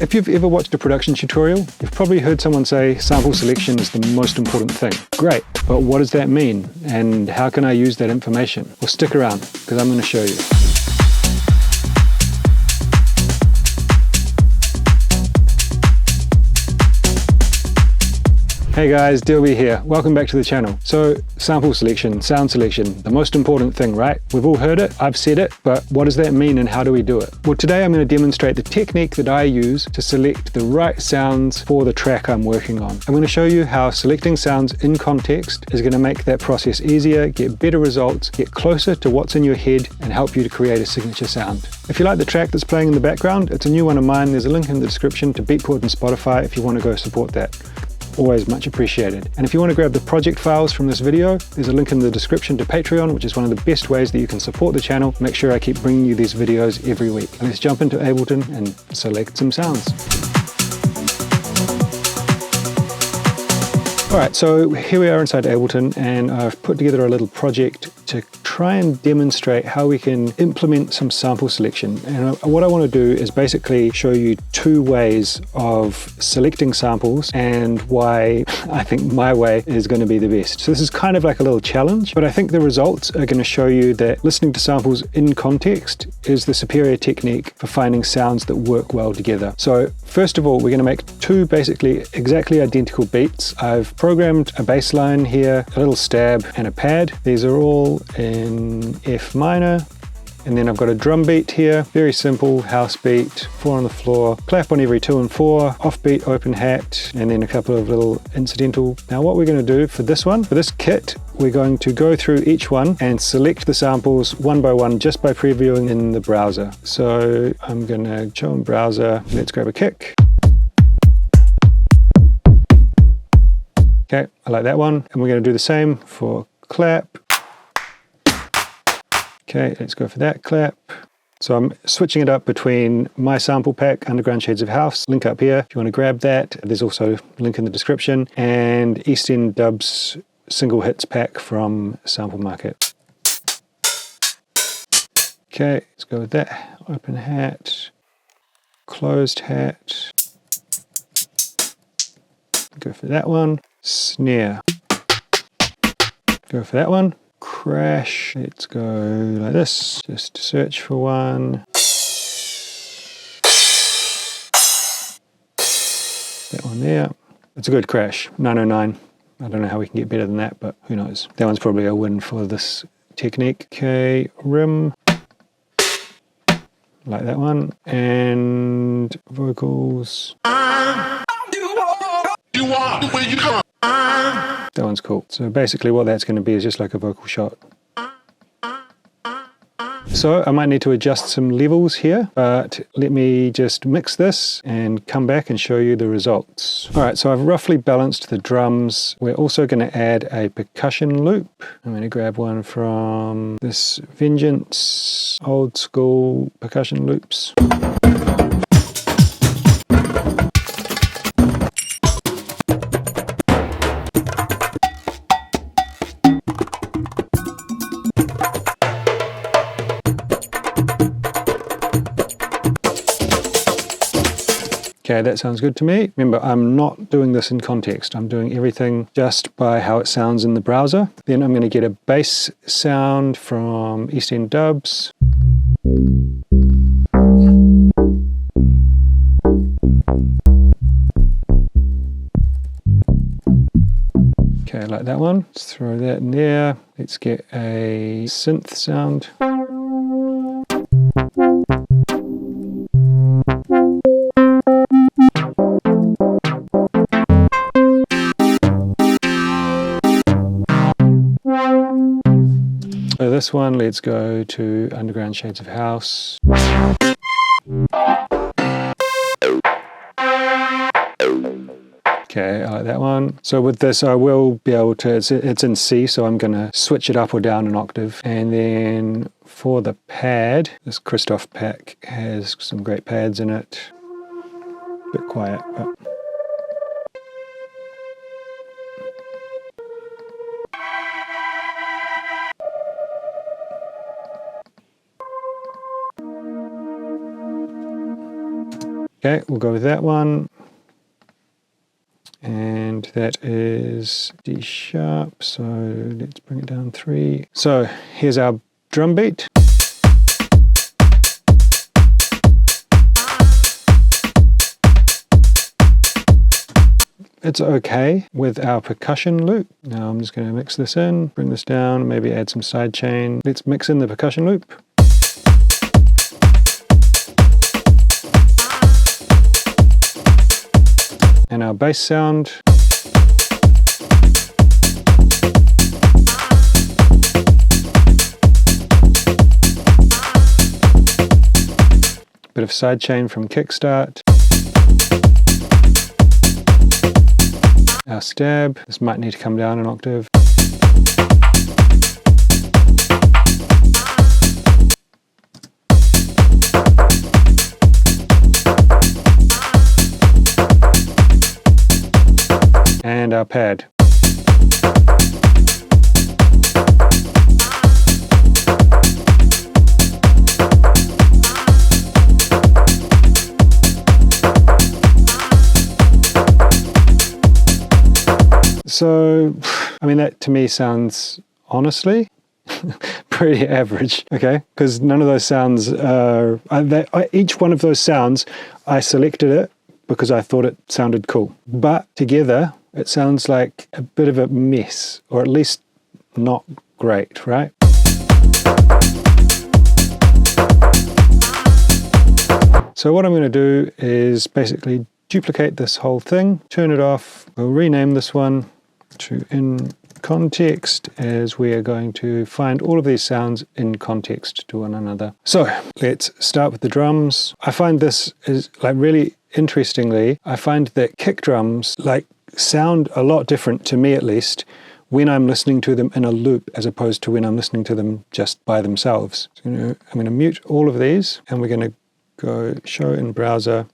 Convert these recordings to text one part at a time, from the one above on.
If you've ever watched a production tutorial, you've probably heard someone say sample selection is the most important thing. Great, but what does that mean? And how can I use that information? Well, stick around, because I'm going to show you. Hey guys, Dilby here. Welcome back to the channel. So, sample selection, sound selection, the most important thing, right? We've all heard it, I've said it, but what does that mean and how do we do it? Well, today I'm going to demonstrate the technique that I use to select the right sounds for the track I'm working on. I'm going to show you how selecting sounds in context is going to make that process easier, get better results, get closer to what's in your head, and help you to create a signature sound. If you like the track that's playing in the background, it's a new one of mine. There's a link in the description to Beatport and Spotify if you want to go support that. Always much appreciated. And if you want to grab the project files from this video, there's a link in the description to Patreon, which is one of the best ways that you can support the channel. Make sure I keep bringing you these videos every week. And let's jump into Ableton and select some sounds. Alright, so here we are inside Ableton, and I've put together a little project to try and demonstrate how we can implement some sample selection. And what I want to do is basically show you two ways of selecting samples and why I think my way is going to be the best. So this is kind of like a little challenge, but I think the results are going to show you that listening to samples in context is the superior technique for finding sounds that work well together. So first of all, we're going to make two basically exactly identical beats. I've programmed a bass line here, a little stab, and a pad. These are all in F minor. And then I've got a drum beat here, very simple house beat, 4 on the floor, clap on every 2 and 4, offbeat, open hat, and then a couple of little incidental. Now what we're going to do for this one, for this kit, we're going to go through each one and select the samples one by one just by previewing in the browser. So I'm going to show in browser, let's grab a kick. Okay, I like that one. And we're going to do the same for clap. Okay, let's go for that clap. So I'm switching it up between my sample pack, Underground Shades of House, link up here if you want to grab that. There's also a link in the description, and East End Dubs single hits pack from Sample Market. Okay, let's go with that. Open hat, closed hat. Go for that one. Snare. Go for that one. Crash. Let's go like this. Just search for one. That one there. It's a good crash. 909. I don't know how we can get better than that, but who knows. That one's probably a win for this technique. Okay, rim. Like that one. And vocals. That one's cool. So basically what that's going to be is just like a vocal shot. So I might need to adjust some levels here, but let me just mix this and come back and show you the results. All right, so I've roughly balanced the drums. We're also going to add a percussion loop. I'm going to grab one from this Vengeance old school percussion loops. Okay, that sounds good to me. Remember, I'm not doing this in context. I'm doing everything just by how it sounds in the browser. Then I'm going to get a bass sound from East End Dubs. Okay, I like that one. Let's throw that in there. Let's get a synth sound. So this one, let's go to Underground Shades of House. Okay, I like that one. So with this, I will be able to, it's in C, so I'm going to switch it up or down an octave. And then for the pad, this Christoph pack has some great pads in it. A bit quiet, but... Okay, we'll go with that one. And that is D sharp, so let's bring it down 3. So here's our drum beat. It's okay with our percussion loop. Now I'm just going to mix this in, bring this down, maybe add some sidechain. Let's mix in the percussion loop. And our bass sound. Bit of sidechain from kickstart. Our stab. This might need to come down an octave. And our pad. So, I mean, that to me sounds, honestly, pretty average, okay? Because none of those sounds are, each one of those sounds, I selected it because I thought it sounded cool. But together, it sounds like a bit of a mess, or at least not great, right? So what I'm going to do is basically duplicate this whole thing, turn it off, we'll rename this one to in context, as we are going to find all of these sounds in context to one another. So let's start with the drums. I find this is like really interestingly, I find that kick drums like sound a lot different, to me at least, when I'm listening to them in a loop as opposed to when I'm listening to them just by themselves. So, I'm going to mute all of these and we're going to go show in browser.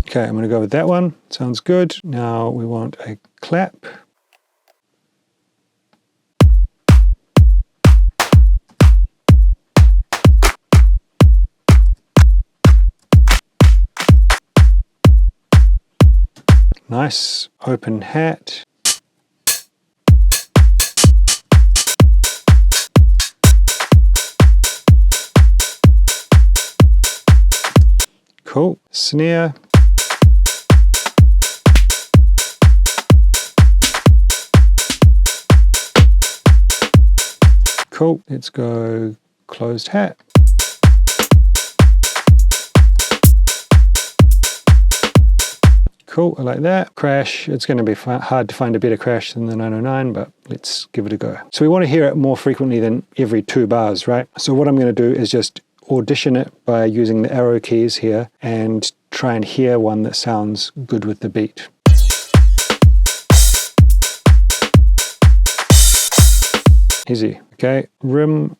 Okay, I'm going to go with that one. Sounds good. Now we want a clap. Nice open hat. Cool. Snare. Cool. Let's go closed hat. Cool, I like that. Crash, it's going to be hard to find a better crash than the 909, but let's give it a go. So we want to hear it more frequently than every 2 bars, right? So what I'm going to do is just audition it by using the arrow keys here and try and hear one that sounds good with the beat. Easy. Okay, rim.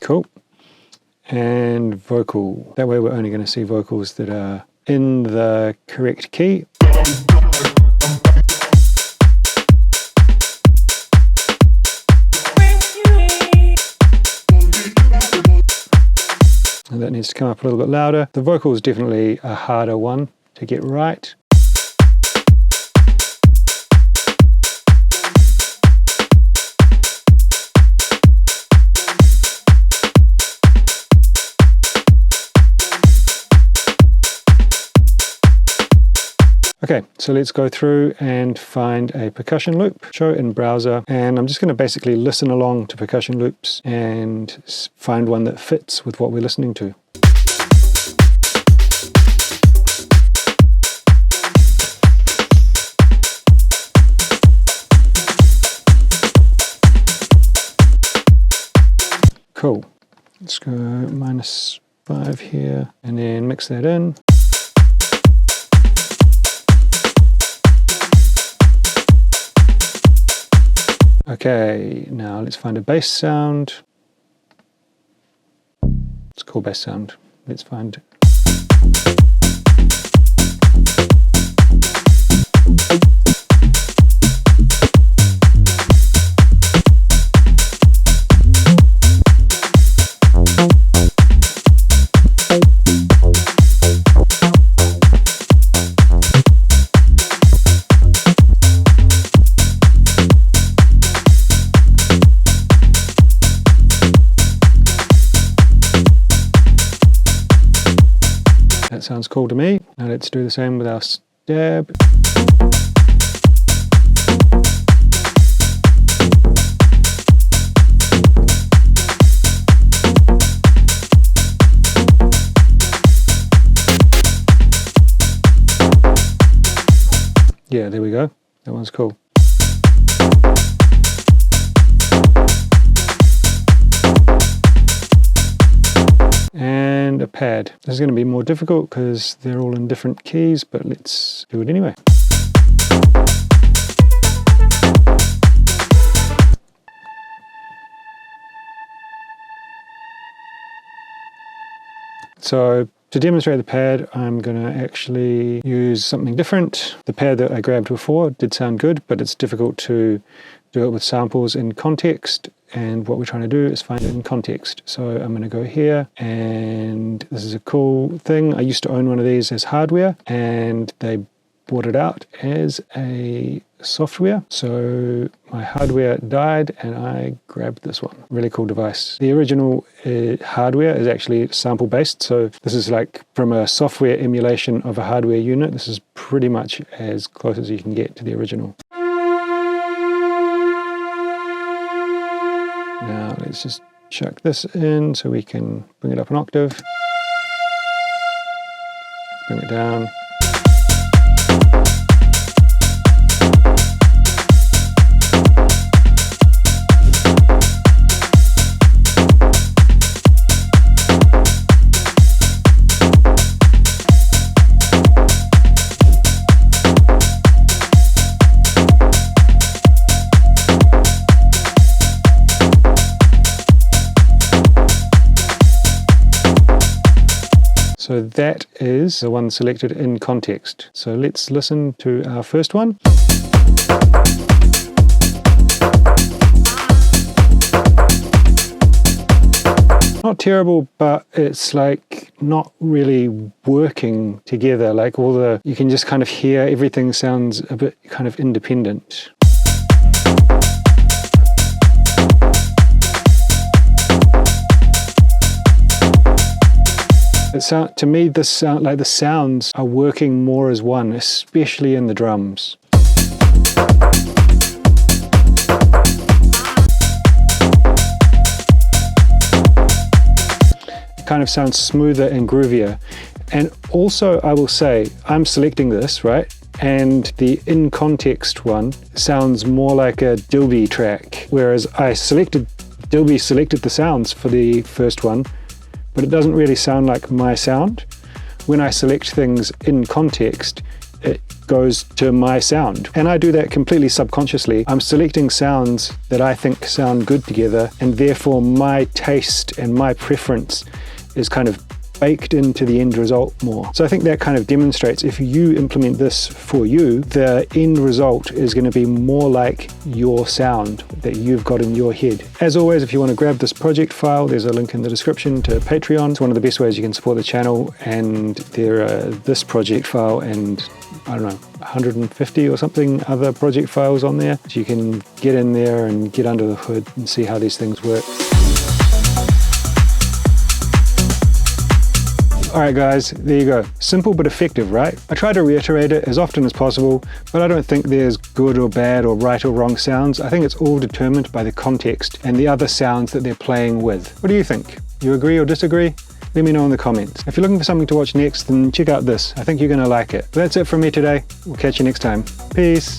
Cool. And vocal. That way we're only going to see vocals that are in the correct key. And that needs to come up a little bit louder. The vocal is definitely a harder one to get right. Okay, so let's go through and find a percussion loop, show in browser, and I'm just going to basically listen along to percussion loops and find one that fits with what we're listening to. Cool. Let's go -5 here and then mix that in. Okay, now let's find a bass sound. It's called bass sound. Let's find. sounds cool to me. Now let's do the same with our stab. Yeah, there we go. That one's cool. And a pad. This is going to be more difficult because they're all in different keys, but let's do it anyway. So to demonstrate the pad, I'm going to actually use something different. The pad that I grabbed before did sound good, but it's difficult to do it with samples in context. And what we're trying to do is find it in context. So I'm going to go here, and this is a cool thing. I used to own one of these as hardware, and they bought it out as a software. So my hardware died and I grabbed this one. Really cool device. The original hardware is actually sample based. So this is like from a software emulation of a hardware unit. This is pretty much as close as you can get to the original. Now let's just chuck this in so we can bring it up an octave. Bring it down. So that is the one selected in context. So let's listen to our first one. Not terrible, but it's like not really working together. Like you can just kind of hear everything sounds a bit kind of independent. To me, the sounds are working more as one, especially in the drums. It kind of sounds smoother and groovier. And also, I will say, I'm selecting this, right? And the in context one sounds more like a Dilby track, whereas Dilby selected the sounds for the first one, but it doesn't really sound like my sound. When I select things in context, it goes to my sound. And I do that completely subconsciously. I'm selecting sounds that I think sound good together, and therefore my taste and my preference is kind of baked into the end result more. So I think that kind of demonstrates if you implement this for you, the end result is going to be more like your sound that you've got in your head. As always, if you want to grab this project file, there's a link in the description to Patreon. It's one of the best ways you can support the channel, and there are this project file and I don't know, 150 or something other project files on there. So you can get in there and get under the hood and see how these things work. Alright guys, there you go. Simple but effective, right? I try to reiterate it as often as possible, but I don't think there's good or bad or right or wrong sounds. I think it's all determined by the context and the other sounds that they're playing with. What do you think? You agree or disagree? Let me know in the comments. If you're looking for something to watch next, then check out this. I think you're going to like it. But that's it from me today. We'll catch you next time. Peace.